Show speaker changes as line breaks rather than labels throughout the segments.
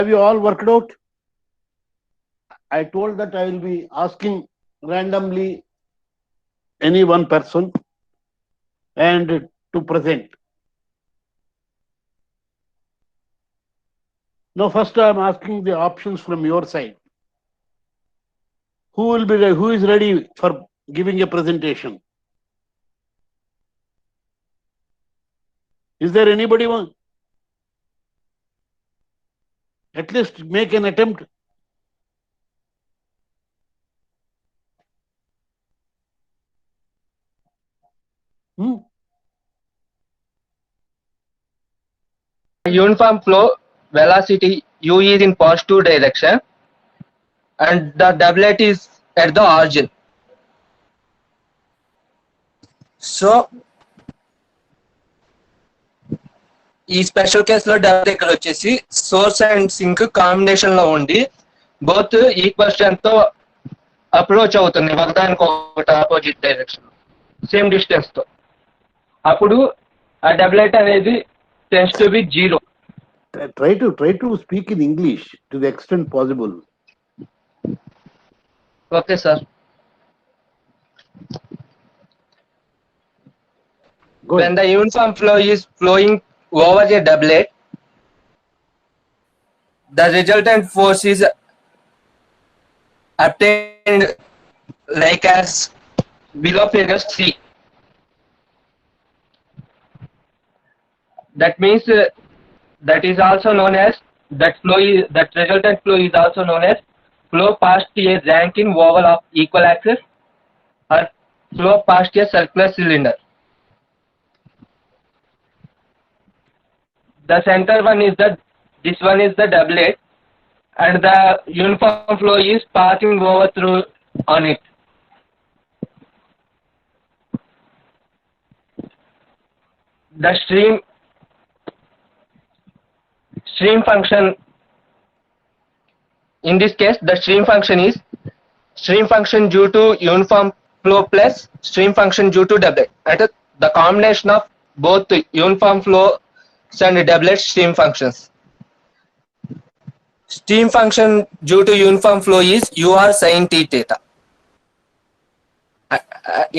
Have you all worked out? I told that I will be asking randomly any one person and to present. Now, first I am asking the options from your side. Who is ready for giving a presentation? Is there anybody one? At least make an attempt. Hmm?
Uniform flow velocity u is in positive direction and the doublet is at the origin. So ఈ special కేసులో double దగ్గర వచ్చేసి source and sync combination లో ఉండి both equal strength తో approach అవుతుంది ఒకదానికి ఒకటి ఆపోజిట్ డైరెక్షన్ సేమ్ డిస్టెన్స్ తో అప్పుడు ఆ డబులెట్ అనేది tends to be 0.
Try to speak in English to the extent possible.
Okay, sir. When the uniform flow is flowing over a doublet, the resultant force is obtained like as below figure C. That means that is also known as that resultant flow is also known as flow past a Rankine oval of equal axis or flow past a circular cylinder. The center one is this one is the doublet and the uniform flow is passing over through on it. The stream function, in this case the stream function is stream function due to uniform flow plus stream function due to doublet, and the combination of both the uniform flow and doublet stream functions. Stream function due to uniform flow is ur sin t theta.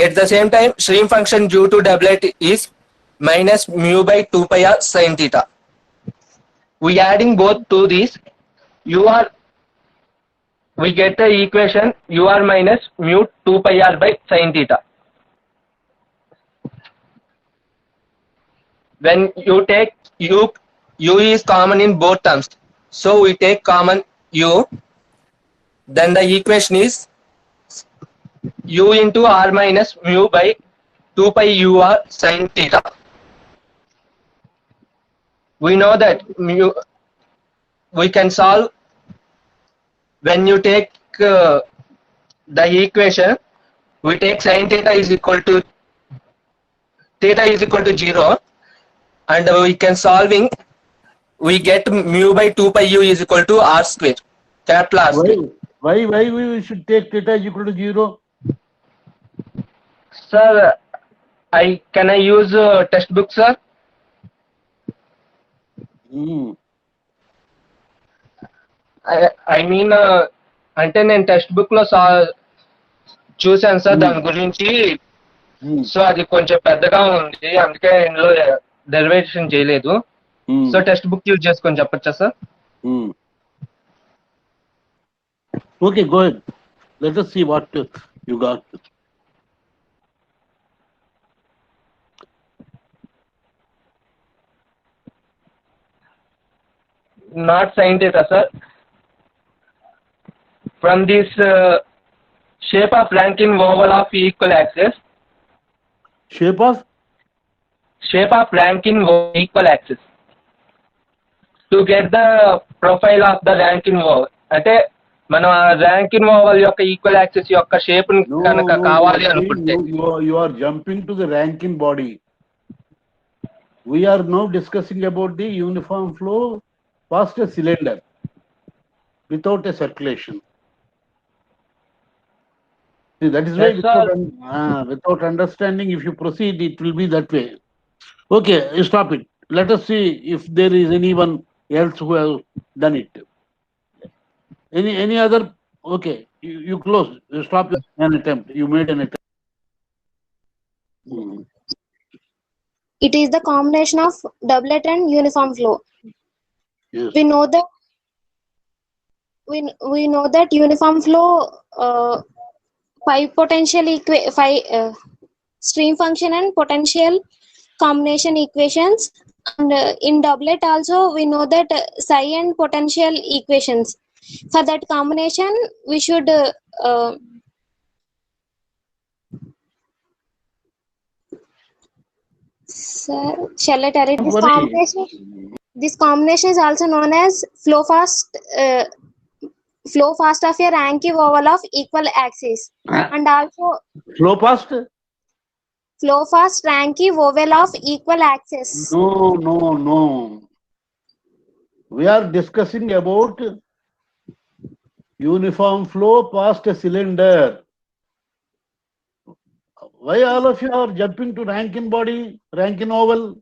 At the same time, stream function due to doublet is minus mu by 2 pi r sin theta. We adding both to this we get the equation ur minus mu 2 pi r by sin theta. When you take u is common in both terms, so we take common u, then the equation is u into r minus mu by 2 pi ur sin theta. We know that we can solve when you take the equation, we take sin theta is equal to 0 and we can solving, we get mu by 2 pi u is equal to r square, capital R square.
Why we should take theta is equal to 0?
Sir, can I use textbook, sir? I mean అంటే నేను text book లో చూసాను sir దాని గురించి. So అది కొంచెం పెద్దగా ఉంది, అందుకే ఇందులో డెరివేషన్ చేయలేదు. సో టెక్స్ట్ బుక్ యూజ్ చేసుకొని చెప్పచ్చా sir?
Okay, go ahead. Let us see what you got.
Not sin theta, sir. From this shape of Rankine oval of equal axis.
Shape of
Rankine equal axis. To get the profile of the Rankine oval. అంటే మనం Rankine oval యొక్క equal axis యొక్క shape కనుక కావాలి అనుకుంటే
you are jumping to the Rankine body. We are now discussing about the uniform flow past a cylinder without a circulation. See, that is why without understanding, if you proceed, it will be that way. Okay, stop it. Let us see if there is anyone else who has done it. Any other? Okay, you close. You stop an attempt. You made an attempt. Hmm.
It is the combination of doublet and uniform flow.
Yes.
We know that we know that uniform flow five stream function and potential combination equations, and in doublet also we know that psi and potential equations. For that combination we should shall I tell it?
Don't worry.
This combination is also known as flow fast of a Rankine oval of equal axis, and also
Flow past?
flow fast Rankine oval of equal axis.
No. We are discussing about uniform flow past a cylinder. Why all of you are jumping to Rankine body, Rankine oval?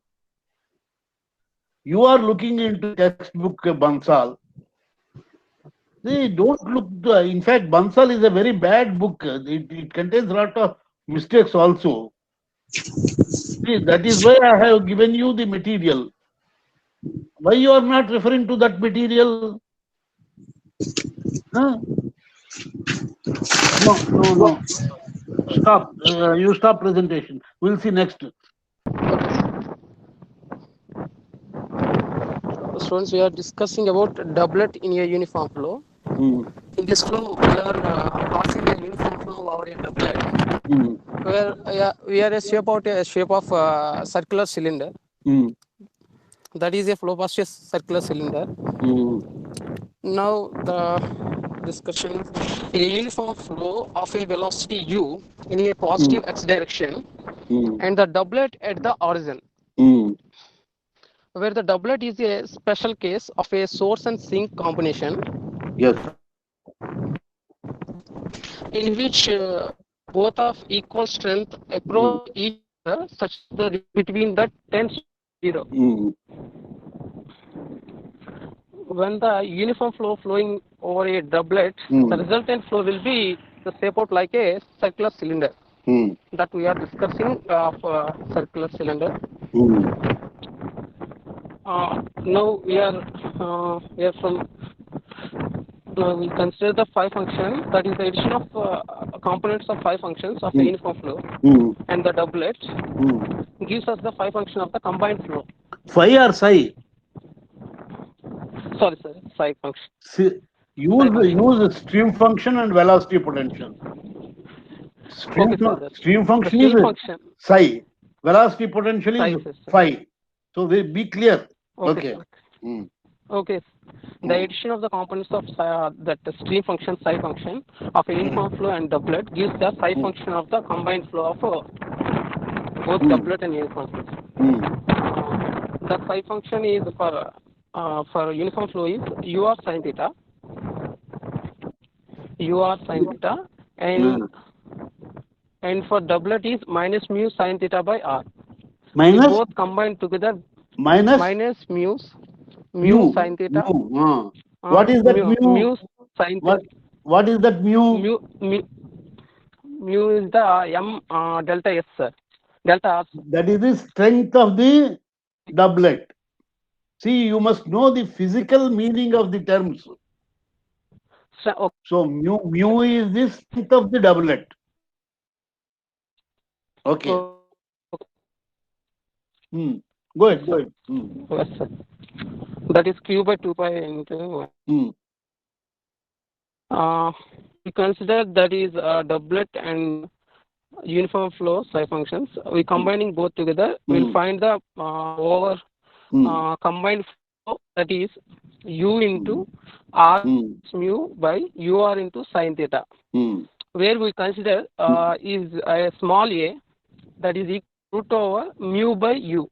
You are looking into textbook Bansal. See, don't look. In fact, Bansal is a very bad book. It contains a lot of mistakes also. See, that is why I have given you the material. Why you are not referring to that material? Huh? No. Stop. You stop presentation. We'll see next.
Students, we are discussing about doublet in a uniform flow. In this flow, we are passing a uniform flow over a doublet, where we are a shape of circular cylinder. That is a flow past a circular cylinder. Now the discussion: in a uniform flow of a velocity u in a positive x direction, and the doublet at the origin, where the doublet is a special case of a source and sink combination.
Yes.
In which both of equal strength approach each other such that between that tends to 0. When the uniform flow flowing over a doublet, the resultant flow will be the shape out like a circular cylinder. That we are discussing of circular cylinder. Now we are from. Now we consider the phi function, that is the addition of components of phi functions of the uniform flow, and the doublet gives us the phi function of the combined flow.
Phi or psi?
Sorry, psi function.
Use stream function and velocity potential. Stream function is psi. Velocity potential is phi. So be clear. Okay.
Okay. The addition of the components of that stream function, psi function of a uniform flow and doublet gives the psi function of the combined flow of both doublet and uniform flow. The psi function is for uniform flow is u r sin theta, and for doublet is minus mu sin theta by r.
Minus?
They both combined together. Minus mu sin theta.
What is that mu?
Mu sin theta.
What is that mu?
Mu is the m delta s, sir. Delta r.
That is the strength of the doublet. See, you must know the physical meaning of the terms. So mu is the strength of the doublet. Okay. Go ahead.
Yes, sir. That is q by 2 pi into 1. We consider that is doublet and uniform flow psi functions. We combining both together, we'll find the over combined flow, that is u into r mu by ur into sin theta. Where we consider is a small a, that is equal root over mu by u.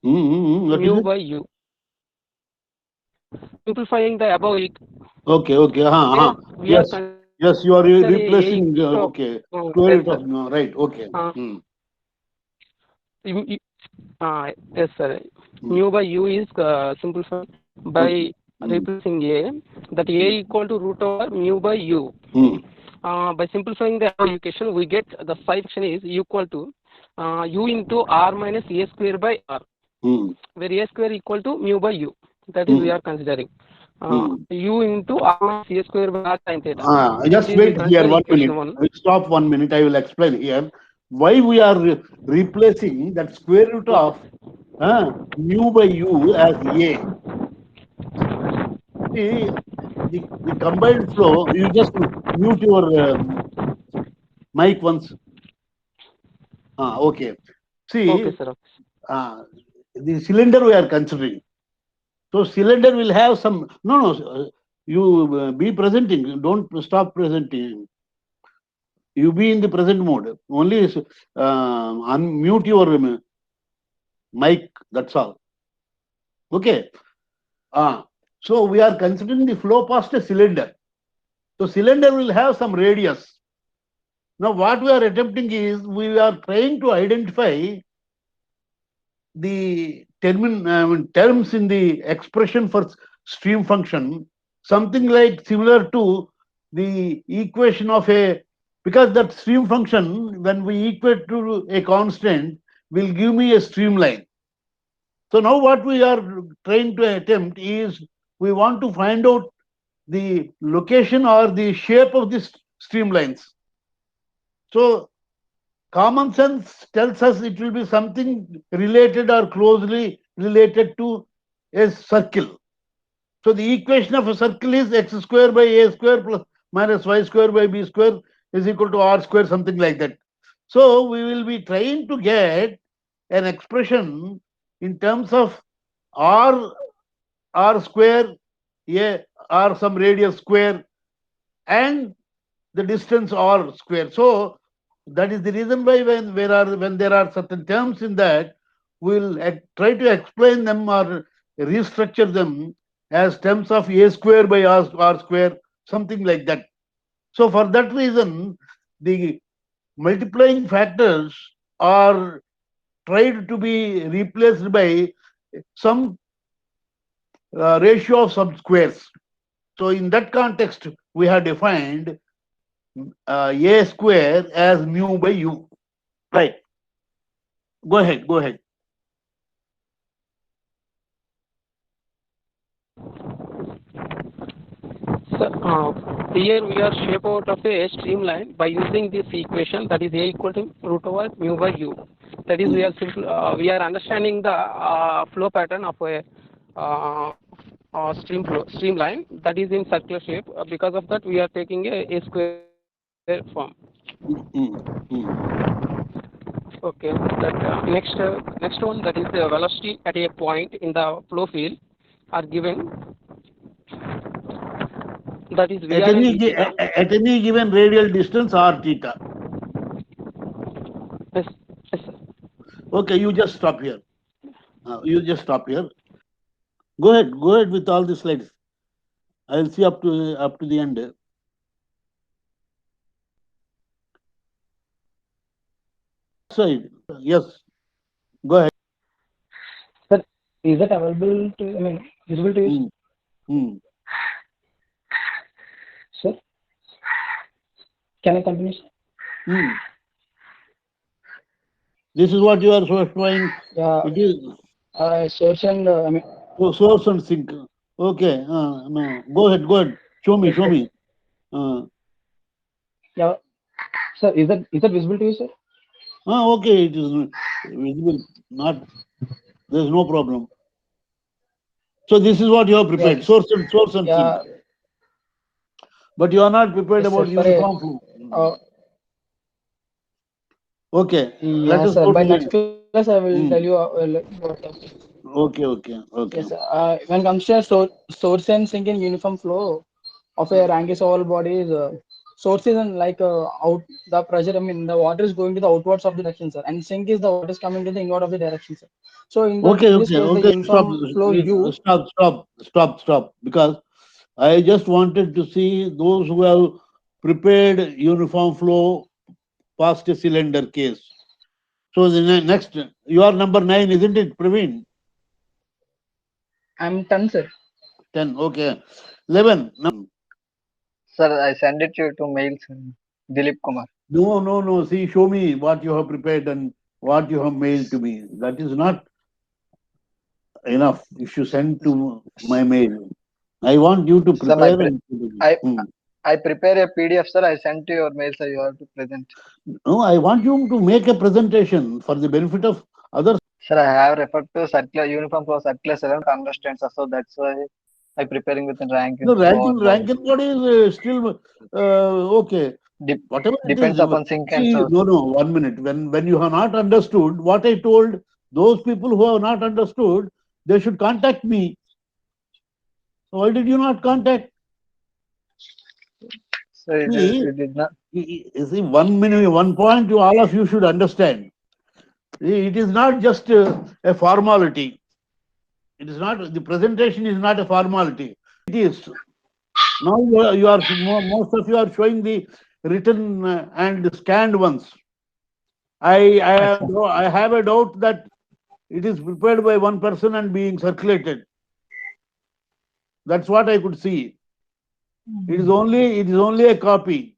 Mu by u. Simplifying the above.
Okay. Yes, you are replacing. Okay. Right. Okay.
Yes, sir. Mu by u is simplified by replacing A, that A equal to root over mu by U. By simplifying the equation, we get the psi function is equal to U into R minus A square by R, where A square equal to mu by U. That is we are considering. U into R minus A square by R sin theta.
Just wait here 1 minute. Stop 1 minute. I will explain here why we are replacing that square root of mu by U as A. See, the combined flow, you just mute your mic once. Okay. See,
okay, sir.
The cylinder we are considering. So cylinder will have some, you be presenting, don't stop presenting. You be in the present mode. Only unmute your mic, that's all. Okay. So we are considering the flow past a cylinder. So cylinder will have some radius. Now what we are attempting is, we are trying to identify the terms in the expression for stream function, something like similar to the equation of because that stream function, when we equate to a constant, will give me a streamline. So now what we are trying to attempt is, we want to find out the location or the shape of these streamlines. So common sense tells us it will be something related or closely related to a circle. So the equation of a circle is x square by a square plus minus y square by b square is equal to r square, something like that. So we will be trying to get an expression in terms of r square, r some radius square, and the distance r square. So that is the reason why when there are certain terms in that, we will try to explain them or restructure them as terms of a square by r square, something like that. So for that reason, the multiplying factors are tried to be replaced by some ratio of subsquares. So in that context, we have defined a square as mu by u. Right. Go ahead.
So here we are shape out of a streamline by using this equation, that is A equal to root over mu by u. That is we are understanding the flow pattern of a streamline that is in circular shape. Because of that, we are taking a square form. Okay. That next one, that is the velocity at a point in the flow field are given. That is
at any given radial distance r theta.
Yes, sir.
Okay, you just stop here. Go ahead with all the slides. I will see up to the end. Side. Yes. Go ahead.
Sir, is it available to, visible to you? Sir, can I continue, sir?
This is what you are showing.
Yeah.
It is
source and
source and sink. Okay. No. Go ahead. Show me.
Yeah. Sir, is that visible to you, sir?
Okay. It is visible. There is no problem. So this is what you have prepared.
Yes.
Source and sink. But you are not prepared about uniform flow. Okay. Let us go
by
to
next class I will tell you
Okay.
Yes, when it comes to source and sink in uniform flow of a Rankine-Soval body is source is like out the pressure. The water is going to the outwards of the direction, sir, and sink is the water is coming to the inward of the direction, sir. So in this case, the uniform flow U.
Stop. Because I just wanted to see those who have prepared uniform flow past a cylinder case. So the next, you are number 9, isn't it, Praveen?
I'm 10, sir.
10. Okay. 11. No,
Sir, I send it to mail, sir. Dilip Kumar.
no. See, show me what you have prepared and what you have mailed to me. That is not enough. If you send to my mail, I want you to
Sir,
prepare and
I prepare a PDF, sir. I send to your mail, sir. You have to present.
No, I want you to make a presentation for the benefit of others.
Sir, I have referred to circular uniform flow circular, sir. I don't understand, sir. So that's why I'm preparing with the rank.
No, ranking body is still okay. Whatever it
Depends
is.
upon sink and
See,
source.
no. 1 minute. When you have not understood what I told, those people who have not understood, they should contact me. Why did you not contact?
So it did not.
You see, 1 minute, 1 point you all of you should understand. It is not just a formality. It is not, the presentation is not a formality. It is. Now you are most of you are showing the written and scanned ones. I have a doubt that it is prepared by one person and being circulated. That's what I could see. It is only a copy.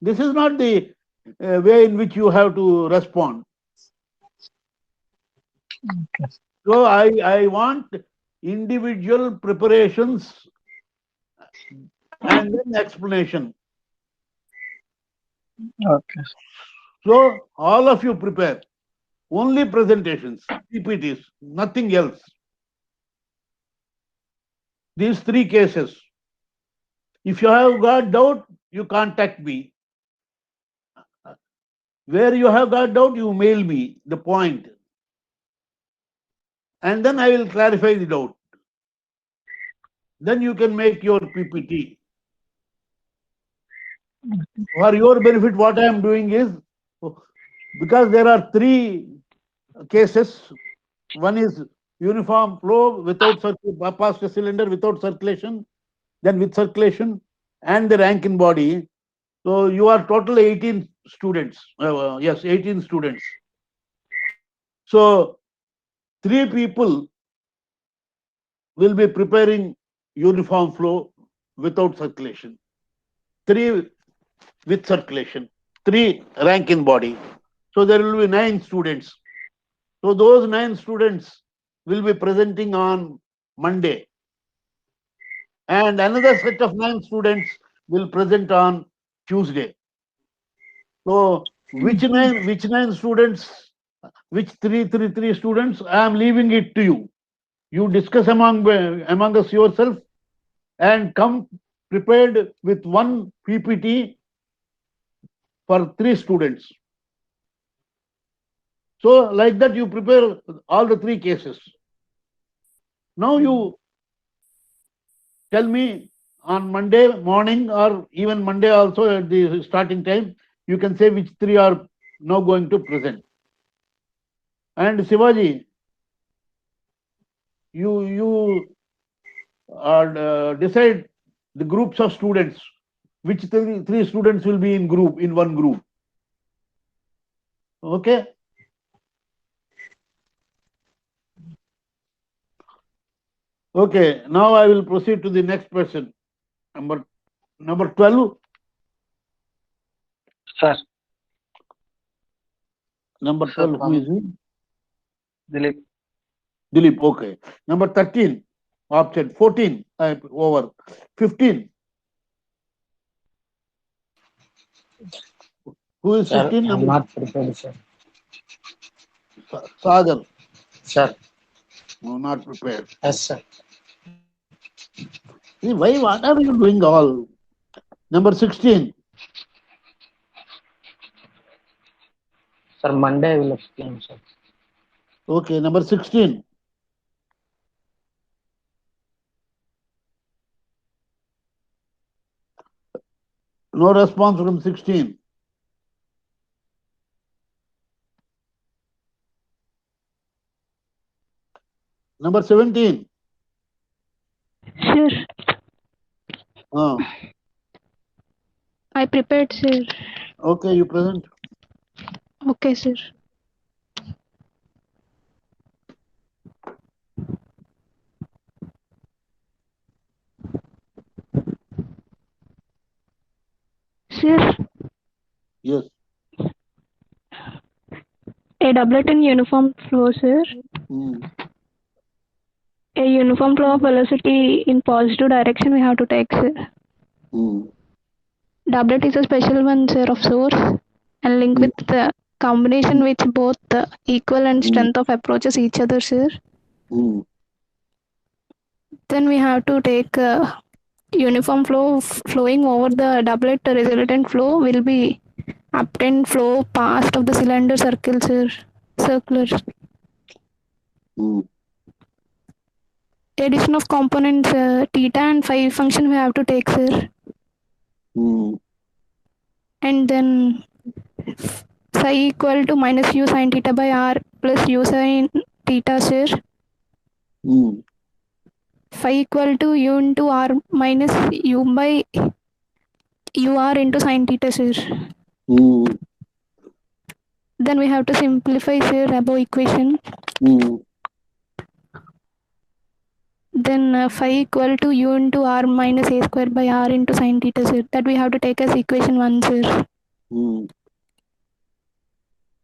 This is not the way in which you have to respond.
Okay.
So I want individual preparations and then explanation.
Okay.
So all of you prepare only presentations, PPTs, nothing else. These 3 cases. If you have got doubt, you contact me. Where you have got doubt, you mail me the point. And then I will clarify the doubt. Then you can make your PPT. For your benefit, what I am doing is, because there are 3 cases, one is uniform flow without past a cylinder without circulation, then with circulation, and the Rankine body. So you are total 18 students. Yes, 18 students. So 3 people will be preparing uniform flow without circulation, 3 with circulation, 3 Rankine body. So there will be 9 students. So those 9 students will be presenting on Monday. And another set of 9 students will present on Tuesday. So which 9 students, which 3 students, I am leaving it to you. You discuss among us yourself and come prepared with 1 PPT for 3 students. So like that you prepare all the 3 cases. Now you tell me on Monday morning or even Monday also at the starting time, you can say which 3 are now going to present. And Shivaji, you decide the groups of students, which 3 students will be in one group. Okay? Okay, now I will proceed to the next person. Number 12.
Sir.
Number 12, who is he?
Dilip.
Dilip, okay. Number 13, option 14, over. 15. Who is 15?
I'm not prepared, sir.
Sagar.
Sir.
No, not prepared.
Yes, sir.
See, what are you doing all? Number 16.
Sir, Monday I will explain, sir.
Okay, number 16. No response from 16. Number 17.
Sir. I prepared, sir.
Okay, you present.
Okay, sir. doublet in uniform flow, sir. A uniform flow of velocity in positive direction we have to take, sir. Doublet is a special one, sir, of source and link with the combination which both the equal and strength of approaches each other, sir. Then we have to take uniform flow flowing over the doublet. The resultant flow will be obtained flow past of the cylinder circle, sir. Circular. Addition of components theta and phi function we have to take, sir. And then psi equal to minus u sin theta by r plus u sin theta, sir. Phi equal to u into r minus u by ur into sin theta, sir. Then we have to simplify, sir, above equation. Then phi equal to u into r minus a square by r into sin theta, sir. That we have to take as equation 1, sir.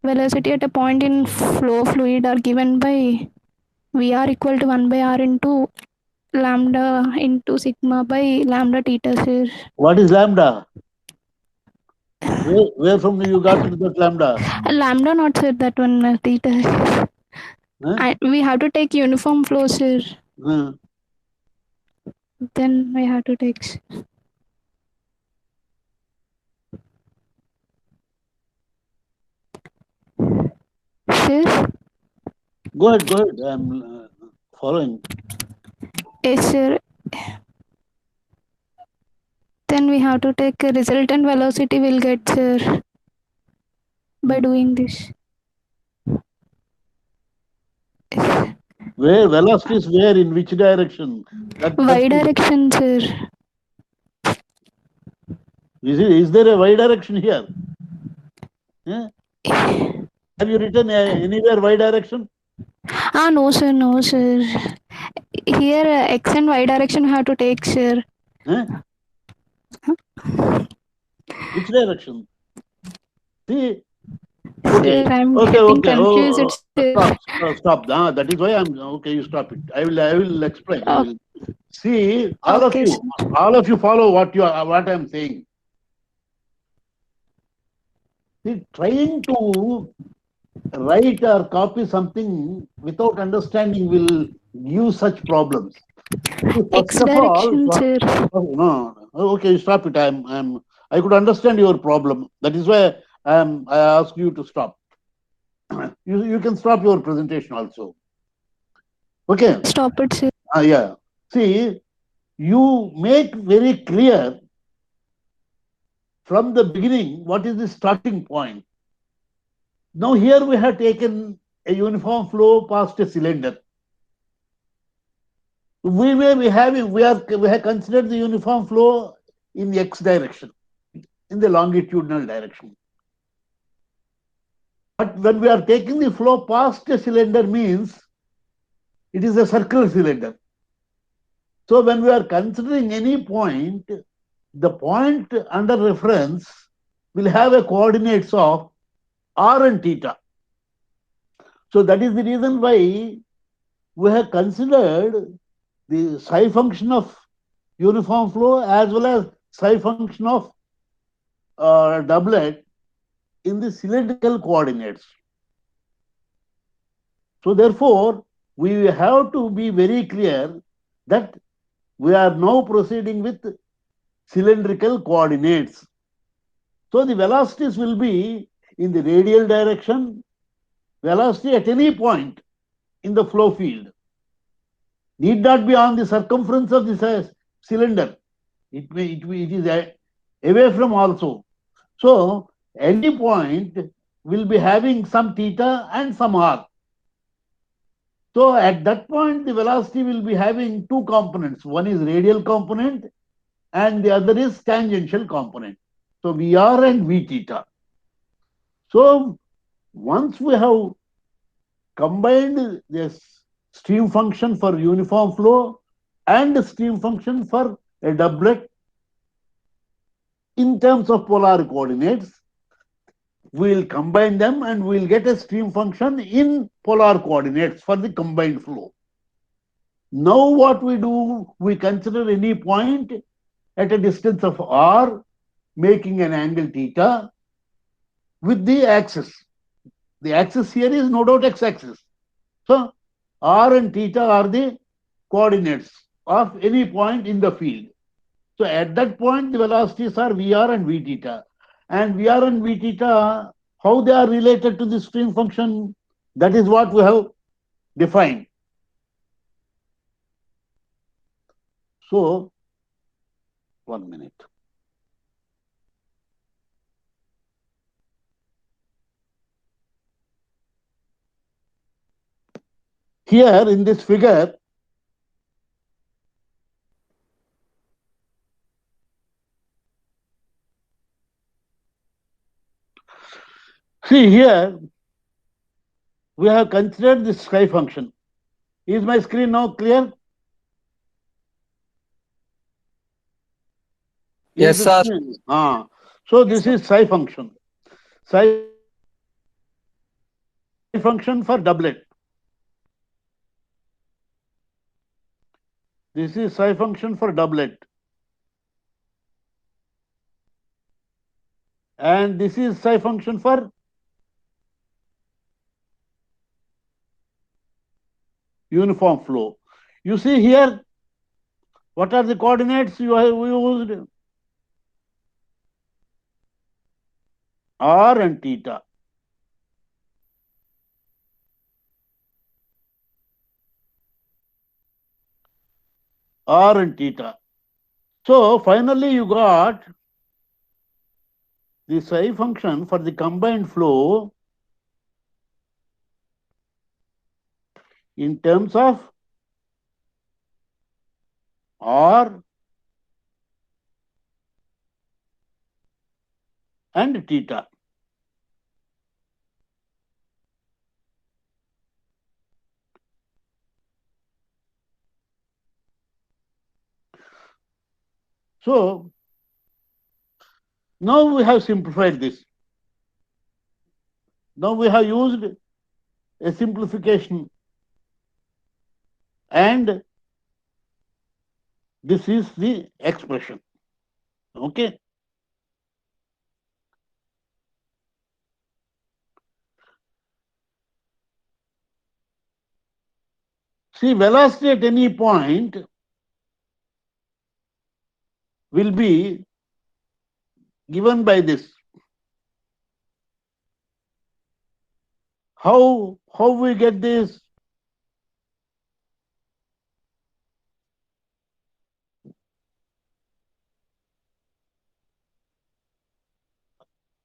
Velocity at a point in flow fluid are given by Vr equal to 1 by r into lambda into sigma by lambda theta, sir.
What is lambda? Where from you got to that lambda?
Lambda not, sir, that one theta. We have to take uniform flow, sir. Then we have to take. Sir?
Go ahead. I'm following.
Yes, sir. Then we have to take a resultant velocity we'll get, sir, by doing this.
Where velocity is where, in which direction?
Y direction, sir.
Is there a y direction here? Yeah? Have you written anywhere y direction?
No, sir. No, sir. Here x and y direction we have to take, sir.
Which direction? See.
Okay. Sir, I'm getting confused.
Stop. That is why I'm okay. You stop it. I will explain. See, all of you follow what I'm saying. See, trying to write or copy something without understanding will give such problems.
X direction, sir.
No. Okay, stop it. I could understand your problem. That is why I asked you to stop. You can stop your presentation also. Okay.
Stop it, sir.
Yeah. See, you make very clear from the beginning what is the starting point. Now here we have taken a uniform flow past a cylinder. We have considered the uniform flow in the x direction, in the longitudinal direction. But when we are taking the flow past a cylinder means it is a circular cylinder. So when we are considering any point, the point under reference will have a coordinates of r and theta. So that is the reason why we have considered the psi function of uniform flow as well as psi function of doublet in the cylindrical coordinates. So therefore, we have to be very clear that we are now proceeding with cylindrical coordinates. So the velocities will be in the radial direction, velocity at any point in the flow field. Need not be on the circumference of the cylinder. It is away from also. So any point will be having some theta and some r. So at that point, the velocity will be having two components. One is radial component and the other is tangential component. So Vr and V theta. So once we have combined this stream function for uniform flow and the stream function for a doublet in terms of polar coordinates, we'll combine them and we'll get a stream function in polar coordinates for the combined flow. Now what we do, we consider any point at a distance of r, making an angle theta with the axis. The axis here is no doubt x-axis. So r and theta are the coordinates of any point in the field. So at that point, the velocities are Vr and V theta. And Vr and V theta, how they are related to the stream function, that is what we have defined. So, 1 minute. Here in this figure, see here, we have considered this psi function. Is my screen now clear?
Yes, sir.
So this is psi function. Psi function for doublet. This is psi function for doublet. And this is psi function for uniform flow. You see here, what are the coordinates you have used? R and theta. R and theta. So finally you got the psi function for the combined flow in terms of R and theta. So now we have simplified this. Now we have used a simplification, and this is the expression. Okay. See, velocity at any point will be given by this. How we get this?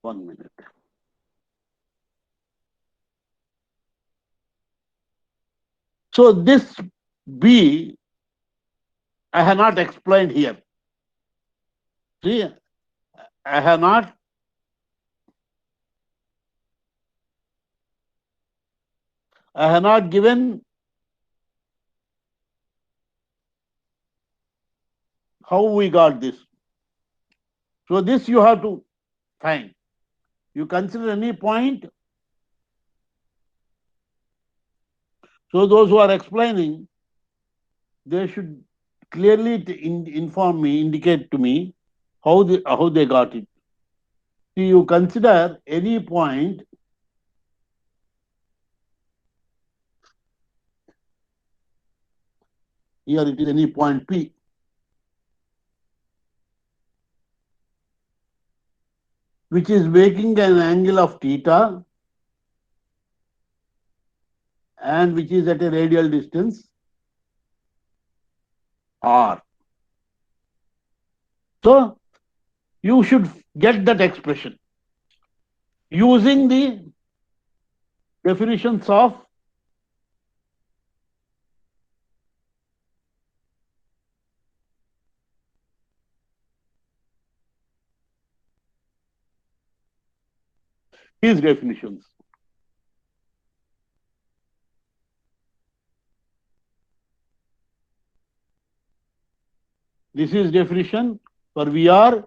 One minute. So this B, I have not explained here. See, I have not given how we got this. So this you have to find. You consider any point. So those who are explaining, they should clearly inform me, indicate to me how they got it. See, you consider any point here, it is any point P. Which is making an angle of theta and which is at a radial distance r. So you should get that expression using the definitions of his definitions. This is definition for VR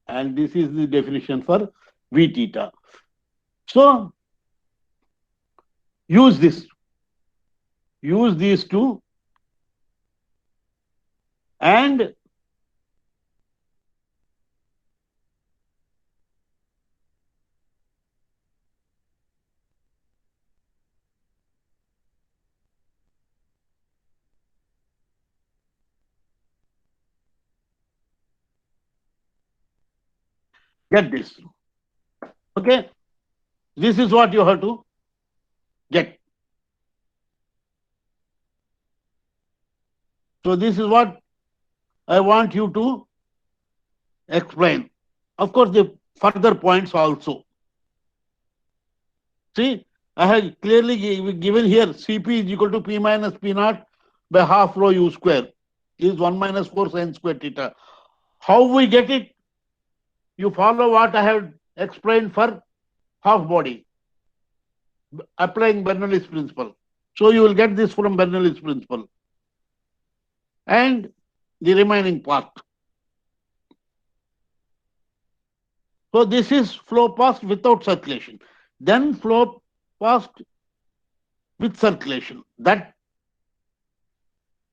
and this is the definition for V theta. So use this. Use these two and get this. Okay? This is what you have to get. So this is what I want you to explain. Of course, the further points also. See, I have clearly given here Cp is equal to P minus P naught by half rho U square is 1 minus 4 sin square theta. How we get it? You follow what I have explained for half body, applying Bernoulli's principle. So you will get this from Bernoulli's principle. And the remaining part. So this is flow past without circulation. Then flow past with circulation. That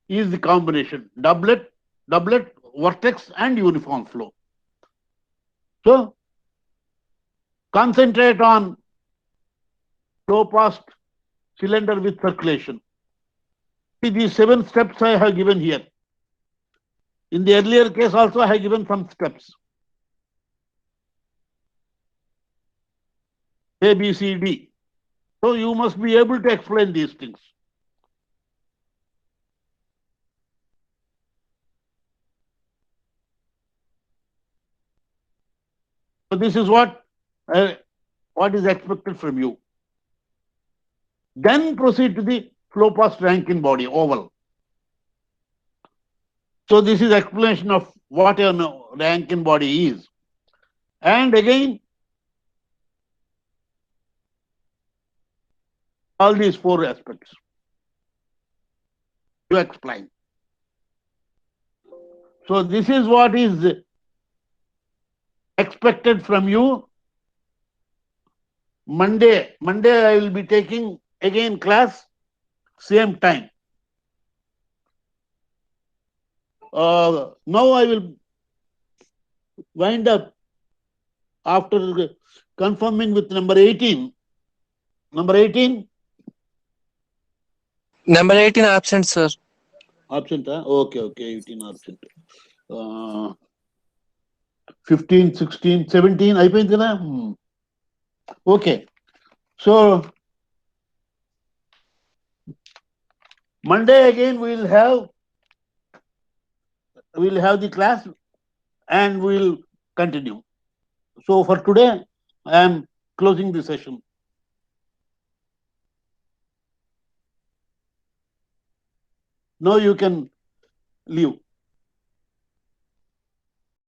is the combination. Doublet, vortex and uniform flow. So concentrate on flow past cylinder with circulation. See, these 7 steps I have given here. In the earlier case also I have given some steps. A, B, C, D. So you must be able to explain these things. So this is what is expected from you. Then proceed to the flow past Rankine body, oval. So this is explanation of what a Rankine body is. And again, all these 4 aspects to explain. So this is what is expected from you. Monday I will be taking again class, same time. Now I will wind up after confirming with number 18. Number 18?
Number 18 absent, sir.
Absent, huh? Okay, 18 absent. 15, 16, 17, అయిపోయింది కదా? Okay. So Monday again we'll have the class and we'll continue. So for today, I am closing the session. Now you can leave.